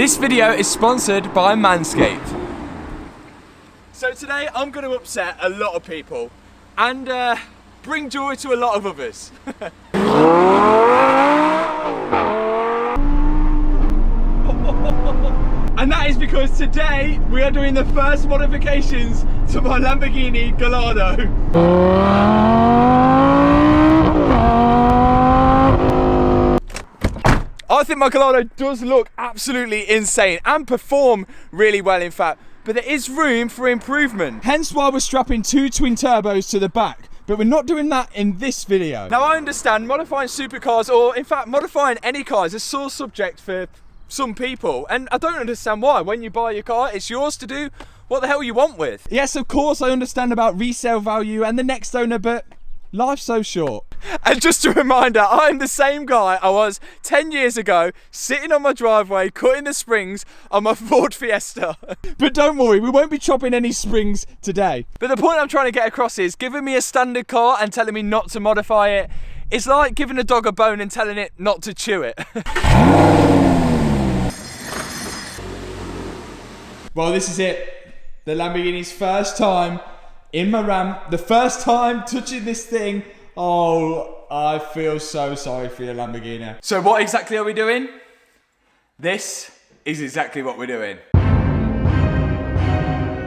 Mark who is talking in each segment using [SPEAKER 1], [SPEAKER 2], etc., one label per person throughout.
[SPEAKER 1] This video is sponsored by Manscaped. So today I'm going to upset a lot of people and bring joy to a lot of others. And that is because today we are doing the first modifications to my Lamborghini Gallardo. I think my Gallardo does look absolutely insane and perform really well, in fact, but there is room for improvement. Hence why we're strapping two twin turbos to the back, but we're not doing that in this video. Now I understand modifying supercars, or in fact modifying any car, is a sore subject for some people, and I don't understand why. When you buy your car, it's yours to do what the hell you want with. Yes, of course I understand about resale value and the next owner, but life's so short. And just a reminder, I'm the same guy I was 10 years ago, sitting on my driveway, cutting the springs on my Ford Fiesta. But don't worry, we won't be chopping any springs today. But the point I'm trying to get across is, giving me a standard car and telling me not to modify it, it's like giving a dog a bone and telling it not to chew it. Well, this is it. The Lamborghini's first time in my Ram, the first time touching this thing. Oh, I feel so sorry for your Lamborghini. So what exactly are we doing? This is exactly what we're doing.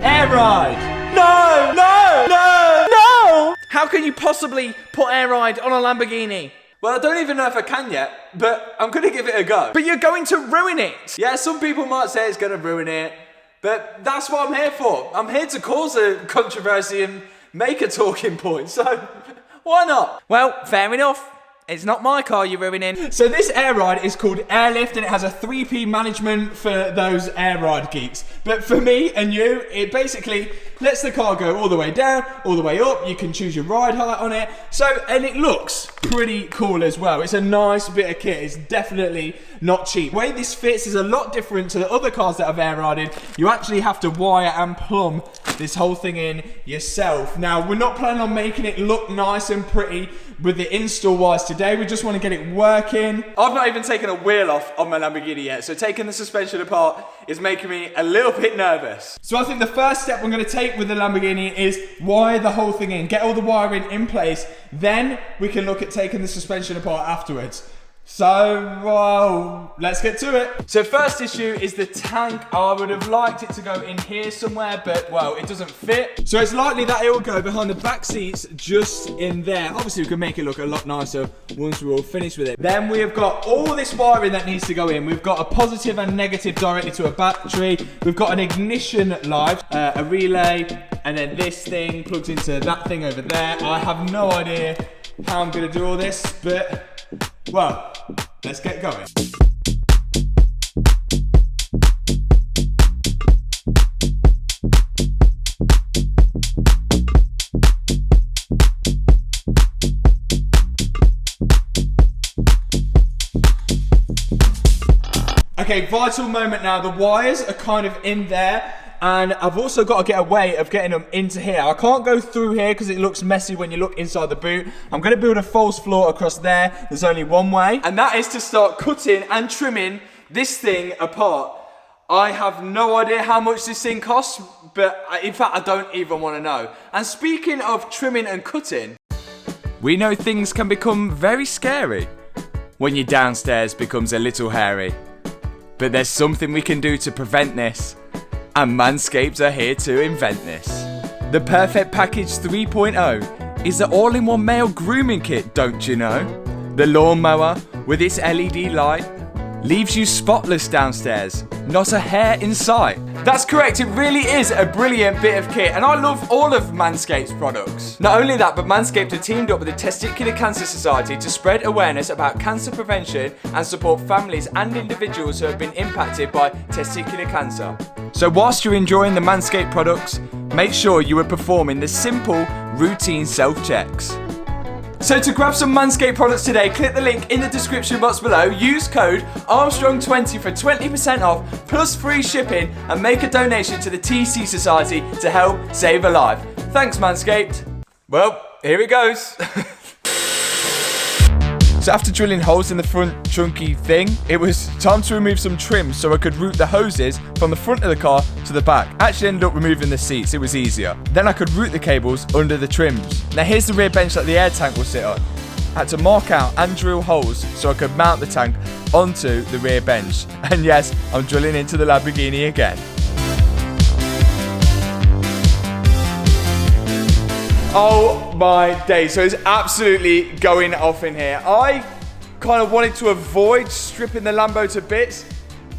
[SPEAKER 1] Air ride! No! No! No! No! How can you possibly put air ride on a Lamborghini? Well, I don't even know if I can yet, but I'm gonna give it a go. But you're going to ruin it! Yeah, some people might say it's gonna ruin it, but that's what I'm here for. I'm here to cause a controversy and make a talking point, so why not? Well, fair enough. It's not my car you're ruining. So this air ride is called Airlift, and it has a 3P management for those air ride geeks. But for me and you, it basically lets the car go all the way down, all the way up. You can choose your ride height on it. So, and it looks pretty cool as well. It's a nice bit of kit. It's definitely not cheap. The way this fits is a lot different to the other cars that I've air rided. You actually have to wire and plumb this whole thing in yourself. Now, we're not planning on making it look nice and pretty with the install wise today. We just want to get it working. I've not even taken a wheel off on my Lamborghini yet, so taking the suspension apart is making me a little bit nervous. So I think the first step I'm going to take with the Lamborghini is wire the whole thing in, get all the wiring in place, then we can look at taking the suspension apart afterwards. So, well, let's get to it. So first issue is the tank. I would have liked it to go in here somewhere, but well, it doesn't fit. So it's likely that it will go behind the back seats, just in there. Obviously we can make it look a lot nicer once we're all finished with it. Then we have got all this wiring that needs to go in. We've got a positive and negative directly to a battery. We've got an ignition light, a relay, and then this thing plugs into that thing over there. I have no idea how I'm gonna do all this, but well, let's get going. Okay, vital moment now. The wires are kind of in there, and I've also got to get a way of getting them into here. I can't go through here because it looks messy when you look inside the boot. I'm going to build a false floor across there. There's only one way, and that is to start cutting and trimming this thing apart. I have no idea how much this thing costs, but in fact I don't even want to know. And speaking of trimming and cutting, we know things can become very scary when your downstairs becomes a little hairy. But there's something we can do to prevent this, and Manscaped are here to invent this. The Perfect Package 3.0 is the all-in-one male grooming kit, don't you know? The lawnmower with its LED light leaves you spotless downstairs, not a hair in sight. That's correct, it really is a brilliant bit of kit, and I love all of Manscaped's products. Not only that, but Manscaped have teamed up with the Testicular Cancer Society to spread awareness about cancer prevention and support families and individuals who have been impacted by testicular cancer. So whilst you're enjoying the Manscaped products, make sure you are performing the simple, routine self-checks. So to grab some Manscaped products today, click the link in the description box below, use code Armstrong20 for 20% off, plus free shipping, and make a donation to the TC Society to help save a life. Thanks Manscaped. Well, here it goes. So after drilling holes in the front trunky thing, it was time to remove some trim so I could route the hoses from the front of the car to the back. Actually ended up removing the seats, it was easier. Then I could route the cables under the trims. Now here's the rear bench that the air tank will sit on. I had to mark out and drill holes so I could mount the tank onto the rear bench. And yes, I'm drilling into the Lamborghini again. Oh my day, so it's absolutely going off in here. I kind of wanted to avoid stripping the Lambo to bits,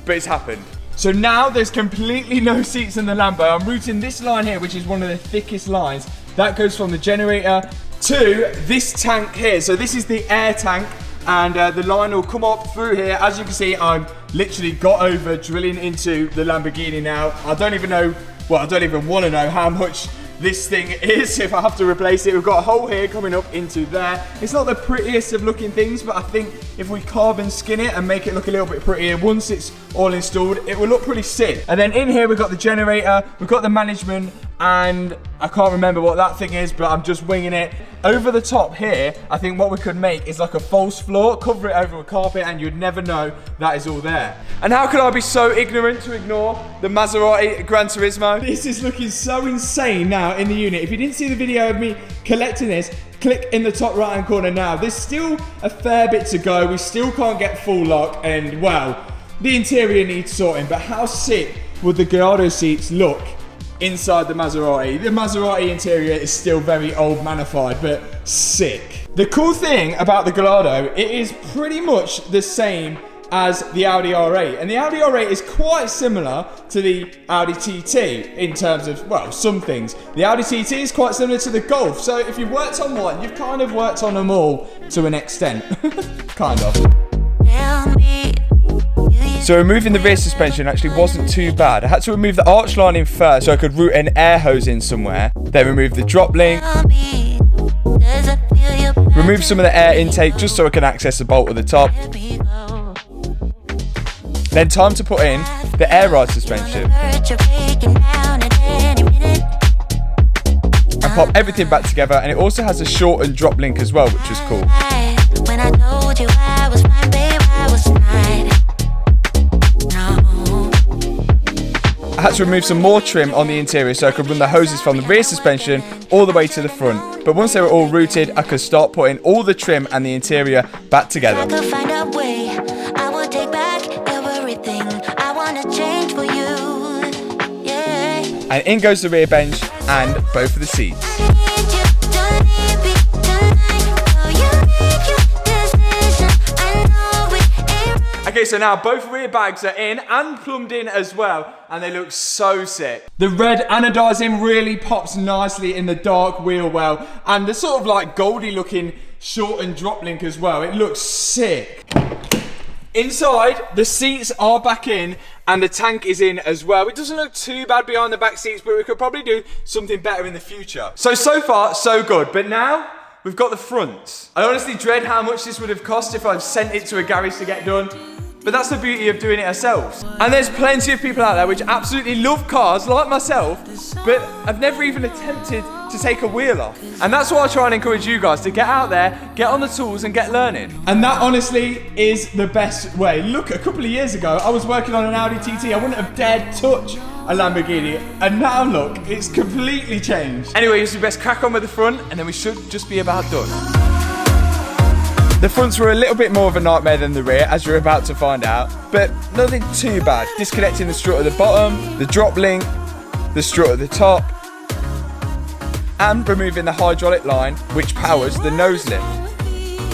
[SPEAKER 1] but it's happened. So now there's completely no seats in the Lambo. I'm routing this line here, which is one of the thickest lines. That goes from the generator to this tank here. So this is the air tank, and the line will come up through here. As you can see, I'm literally got over drilling into the Lamborghini now. I don't even know, well, I don't even want to know how much this thing is if I have to replace it. We've got a hole here coming up into there. It's not the prettiest of looking things, but I think if we carve and skin it and make it look a little bit prettier, once it's all installed, it will look pretty sick. And then in here we've got the generator, we've got the management, and I can't remember what that thing is, but I'm just winging it. Over the top here, I think what we could make is like a false floor, cover it over with carpet, and you'd never know that is all there. And how could I be so ignorant to ignore the Maserati Gran Turismo? This is looking so insane now in the unit. If you didn't see the video of me collecting this, click in the top right hand corner now. There's still a fair bit to go. We still can't get full lock, and well, the interior needs sorting, but how sick would the Gallardo seats look inside the Maserati? The Maserati interior is still very old manified, but sick. The cool thing about the Gallardo, it is pretty much the same as the Audi R8, and the Audi R8 is quite similar to the Audi TT in terms of, well, some things. The Audi TT is quite similar to the Golf, so if you've worked on one, you've kind of worked on them all to an extent. Kind of. So removing the rear suspension actually wasn't too bad. I had to remove the arch lining first so I could route an air hose in somewhere. Then remove the drop link. Remove some of the air intake just so I can access the bolt at the top. Then time to put in the air ride suspension. And pop everything back together, and it also has a short and drop link as well, which was cool. I had to remove some more trim on the interior so I could run the hoses from the rear suspension all the way to the front. But once they were all routed, I could start putting all the trim and the interior back together. And in goes the rear bench and both of the seats. Okay, so now both rear bags are in and plumbed in as well, and they look so sick. The red anodizing really pops nicely in the dark wheel well, and the sort of like goldy looking short and drop link as well. It looks sick. Inside, the seats are back in and the tank is in as well. It doesn't look too bad behind the back seats, but we could probably do something better in the future. So far, so good. But now, we've got the front. I honestly dread how much this would have cost if I'd sent it to a garage to get done. But that's the beauty of doing it ourselves. And there's plenty of people out there which absolutely love cars, like myself, but I've never even attempted to take a wheel off. And that's why I try and encourage you guys to get out there, get on the tools and get learning. And that honestly is the best way. Look, a couple of years ago, I was working on an Audi TT. I wouldn't have dared touch a Lamborghini. And now look, it's completely changed. Anyway, you should best crack on with the front and then we should just be about done. The fronts were a little bit more of a nightmare than the rear, as you're about to find out, but nothing too bad. Disconnecting the strut at the bottom, the drop link, the strut at the top, and removing the hydraulic line which powers the nose lift.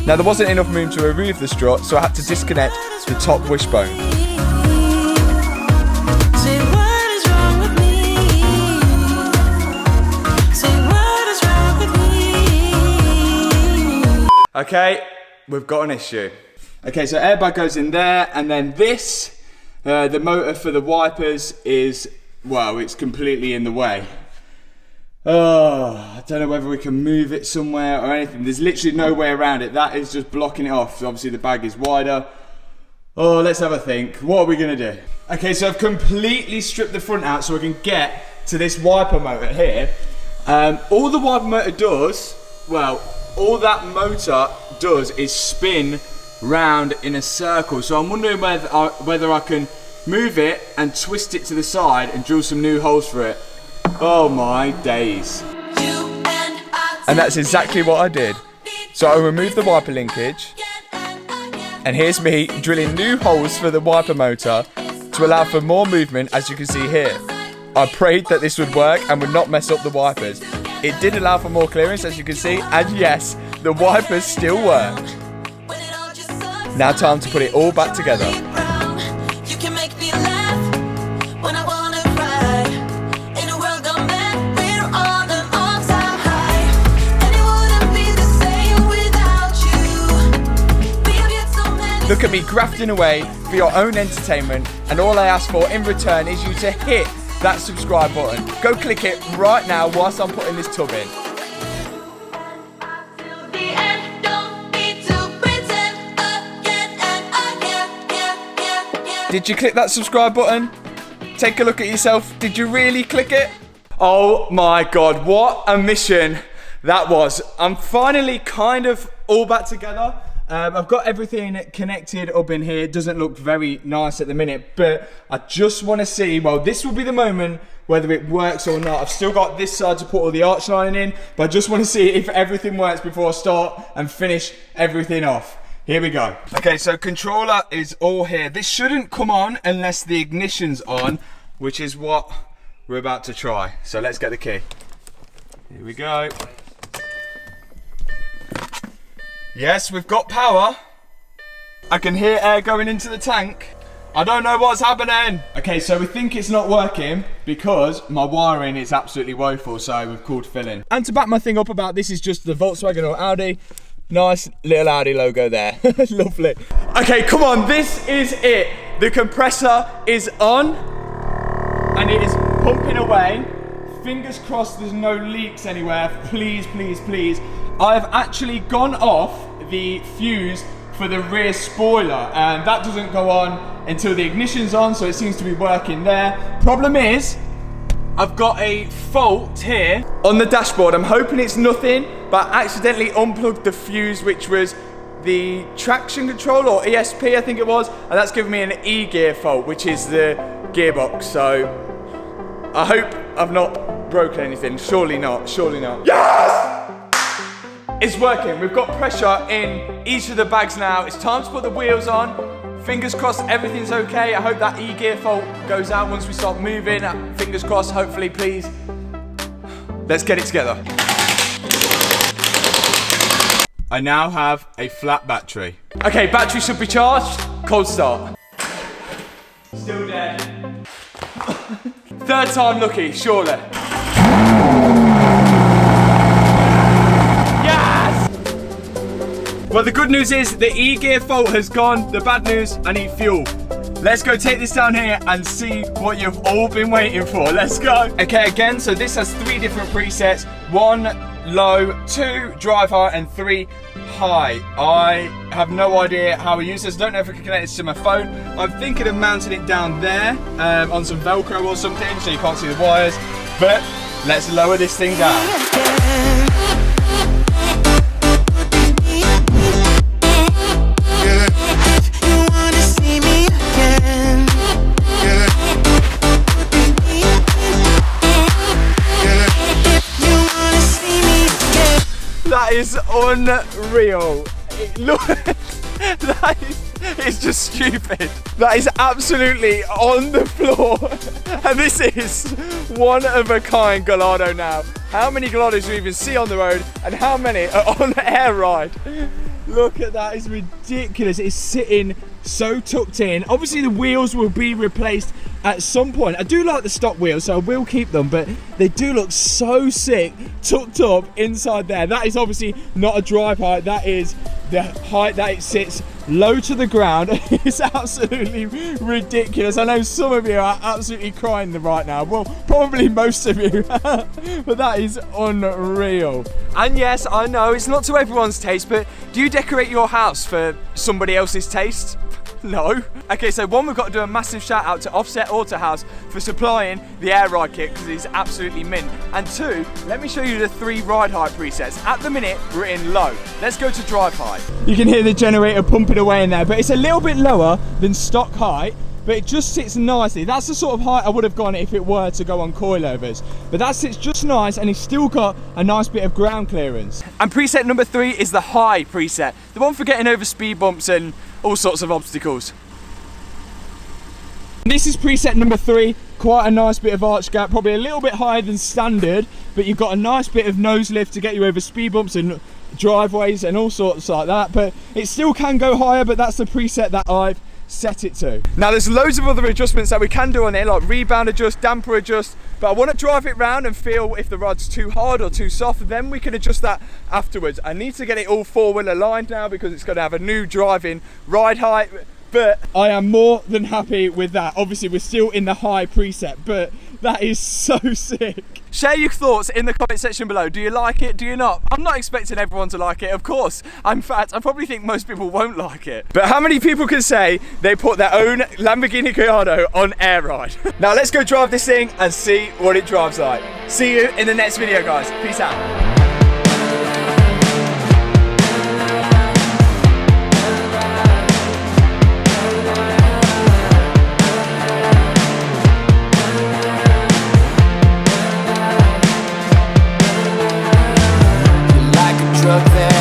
[SPEAKER 1] Now there wasn't enough room to remove the strut, so I had to disconnect the top wishbone. Okay. We've got an issue. Okay, so airbag goes in there, and then this, the motor for the wipers is, well, it's completely in the way. Oh, I don't know whether we can move it somewhere or anything. There's literally no way around it. That is just blocking it off. So obviously the bag is wider. Oh, let's have a think. What are we gonna do? Okay, so I've completely stripped the front out so we can get to this wiper motor here. All the wiper motor does, well, all that motor does is spin round in a circle. So I'm wondering whether I can move it and twist it to the side and drill some new holes for it. Oh my days. And that's exactly what I did. So I removed the wiper linkage, and here's me drilling new holes for the wiper motor to allow for more movement, as you can see here. I prayed that this would work and would not mess up the wipers. It did allow for more clearance, as you can see, and yes, the wipers still work. Now time to put it all back together. Look at me grafting away for your own entertainment, and all I ask for in return is you to hit that subscribe button. Go click it right now whilst I'm putting this tub in. Did you click that subscribe button? Take a look at yourself. Did you really click it? Oh my God, what a mission that was. I'm finally kind of all back together. I've got everything connected up in here. It doesn't look very nice at the minute, but I just want to see, well, this will be the moment whether it works or not. I've still got this side to put all the arch lining in, but I just want to see if everything works before I start and finish everything off. Here we go. Okay, so controller is all here. This shouldn't come on unless the ignition's on, which is what we're about to try. So let's get the key. Here we go. Yes, we've got power. I can hear air going into the tank. I don't know what's happening. Okay, so we think it's not working because my wiring is absolutely woeful, so we've called filling. And to back my thing up about this is just the Volkswagen or Audi. Nice little Audi logo there. Lovely. Okay, come on, this is it. The compressor is on and it is pumping away. Fingers crossed there's no leaks anywhere. Please, please, please. I've actually gone off the fuse for the rear spoiler, and that doesn't go on until the ignition's on, so it seems to be working there. Problem is, I've got a fault here on the dashboard. I'm hoping it's nothing, but I accidentally unplugged the fuse, which was the traction control, or ESP I think it was, and that's given me an E-gear fault, which is the gearbox. So I hope I've not broken anything. Surely not, surely not. Yes! It's working. We've got pressure in each of the bags now. It's time to put the wheels on. Fingers crossed everything's okay. I hope that E-gear fault goes out once we start moving. Fingers crossed, hopefully, please. Let's get it together. I now have a flat battery. Okay, battery should be charged. Cold start. Still dead. Third time lucky, surely. Well, the good news is the E-gear fault has gone. The bad news, I need fuel. Let's go take this down here and see what you've all been waiting for. Let's go. Okay, again, so this has 3 different presets. 1 low, 2 drive high, and 3 high. I have no idea how I use this. I don't know if I can connect this to my phone. I'm thinking of mounting it down there on some Velcro or something so you can't see the wires. But let's lower this thing down. That is unreal. Look, it's just stupid. That is absolutely on the floor. And this is one of a kind Gallardo now. How many Gallardos do you even see on the road, and how many are on air ride? Look at that, it's ridiculous. It's sitting so tucked in. Obviously the wheels will be replaced at some point. I do like the stock wheels, so I will keep them, but they do look so sick tucked up inside there. That is obviously not a drive height, that is the height that it sits low to the ground. It's absolutely ridiculous. I know some of you are absolutely crying right now. Well, probably most of you, but that is unreal. And yes, I know it's not to everyone's taste, but do you decorate your house for somebody else's taste? No. Okay, so one, we've got to do a massive shout out to Offset Autohouse for supplying the air ride kit because it's absolutely mint. And two, let me show you the 3 ride height presets. At the minute, we're in low. Let's go to drive height. You can hear the generator pumping away in there, but it's a little bit lower than stock height, but it just sits nicely. That's the sort of height I would have gone if it were to go on coilovers. But that sits just nice, and it's still got a nice bit of ground clearance. And preset number 3 is the high preset, the one for getting over speed bumps and all sorts of obstacles. This is preset number 3, quite a nice bit of arch gap, probably a little bit higher than standard, but you've got a nice bit of nose lift to get you over speed bumps and driveways and all sorts like that, but it still can go higher, but that's the preset that I've set it to. Now there's loads of other adjustments that we can do on it, like rebound adjust, damper adjust, but I want to drive it round and feel if the rod's too hard or too soft, then we can adjust that afterwards. I need to get it all 4-wheel aligned now because it's going to have a new driving ride height, but I am more than happy with that. Obviously we're still in the high preset, but that is so sick. Share your thoughts in the comment section below. Do you like it? Do you not? I'm not expecting everyone to like it, of course. In fact, I probably think most people won't like it. But how many people can say they put their own Lamborghini Gallardo on air ride? Now let's go drive this thing and see what it drives like. See you in the next video, guys. Peace out. Truck there